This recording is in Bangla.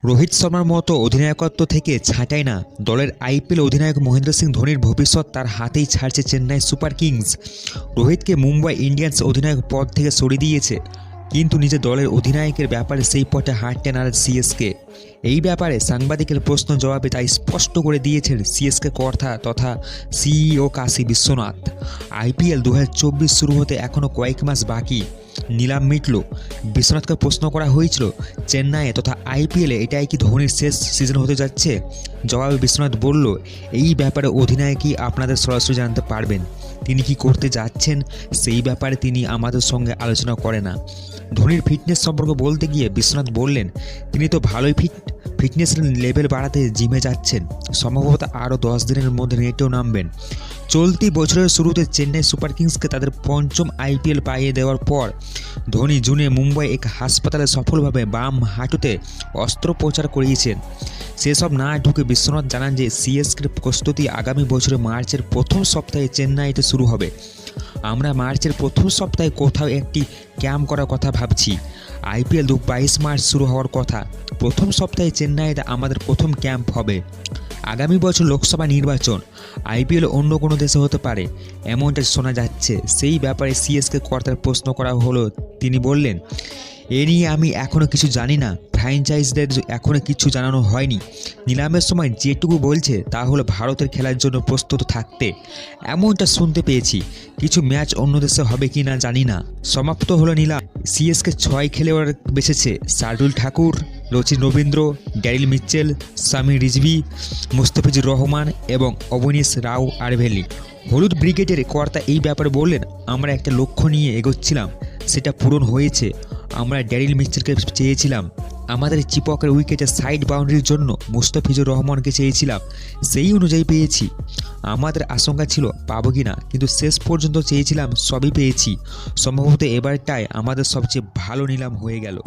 রোহিত শর্মার মতো অধিনায়কত্ব থেকে ছাঁটাই না, দলের আইপিএল অধিনায়ক মহেন্দ্র সিং ধোনির ভবিষ্যৎ তার হাতেই ছাড়ছে চেন্নাই সুপার কিংস। রোহিতকে মুম্বাই ইন্ডিয়ান্স অধিনায়ক পদ থেকে সরিয়ে দিয়েছে, কিন্তু নিজের দলের অধিনায়কের ব্যাপারে সেই পথে হাঁটতে নারাজ সিএসকে। এই ব্যাপারে সাংবাদিকের প্রশ্ন জবাবে তাই স্পষ্ট করে দিয়েছেন সিএসকে কর্তা তথা সিইও কাশী বিশ্বনাথ। আইপিএল 2024 শুরু হতে এখনও কয়েক মাস বাকি, নিলাম মিটল। বিশ্বনাথকে প্রশ্ন করা হয়েছিল চেন্নাইয়ে তথা আইপিএলে এটাই কি ধোনির শেষ সিজন হতে যাচ্ছে। জবাবে বিশ্বনাথ বলল, এই ব্যাপারে অধিনায়কই আপনাদের সরাসরি জানতে পারবেন। তিনি কি করতে যাচ্ছেন সেই ব্যাপারে তিনি আমাদের সঙ্গে আলোচনা করে না। ধোনির ফিটনেস সম্পর্কে বলতে গিয়ে বিশ্বনাথ বললেন, তিনি তো ভালোই ফিটনেস লেভেল বাড়াতে জিমে যাচ্ছেন, সম্ভবত আরও 10 দিনের মধ্যে নেটেও নামবেন। চলতি বছরের শুরুতে চেন্নাই সুপার কিংসকে তাদের পঞ্চম আইপিএল পাইয়ে দেওয়ার পর ধোনি জুনে মুম্বাই এক হাসপাতালে সফলভাবে বাম হাঁটুতে অস্ত্রোপচার করিয়েছেন। সেসব না ঢুকে বিশ্বনাথ জানান যে সিএসকের প্রস্তুতি আগামী বছরের মার্চের প্রথম সপ্তাহে চেন্নাইতে শুরু হবে। আমরা মার্চের প্রথম সপ্তাহে কোথাও একটি ক্যাম্প করার কথা ভাবছি। আইপিএল 22 মার্চ শুরু হওয়ার কথা, প্রথম সপ্তাহে চেন্নাইতে আমাদের প্রথম ক্যাম্প হবে। আগামী বছর লোকসভা নির্বাচন, আইপিএল অন্য কোনো দেশে হতে পারে এমনটা শোনা যাচ্ছে। সেই ব্যাপারে সিএসকে কর্তার প্রশ্ন করা হলো, তিনি বললেন, এ নিয়ে আমি এখনও কিছু জানি না, ফ্র্যাঞ্চাইজিদের এখনও কিছু জানানো হয়নি। নিলামের সময় যেটুকু বলছে তা হলো ভারতের খেলার জন্য প্রস্তুত থাকতে, এমনটা শুনতে পেয়েছি। কিছু ম্যাচ অন্য দেশে হবে কি না জানি না। সমাপ্ত হলো নিলাম। সিএসকে 6 খেলোয়াড় বেছেছে, শার্দুল ঠাকুর, রচিন রবীন্দ্র, ড্যারিল মিচেল, সামি রিজভি, মুস্তাফিজুর রহমান এবং অবনীশ রাও আরভেলি। হলুদ ব্রিগেডের কর্তা এই ব্যাপারে বললেন, আমরা একটা লক্ষ্য নিয়ে এগোচ্ছিলাম, সেটা পূরণ হয়েছে। আমরা ড্যারিল মিচেলকে চেয়েছিলাম, আমাদের চিপকের উইকেটে সাইড বাউন্ডারির জন্য মুস্তাফিজুর রহমানকে চেয়েছিলাম, সেই অনুযায়ী পেয়েছি। আমাদের আশঙ্কা ছিল পাবো কি না, কিন্তু শেষ পর্যন্ত চেয়েছিলাম সবই পেয়েছি। সম্ভবত এবারটাই আমাদের সবচেয়ে ভালো নিলাম হয়ে গেল।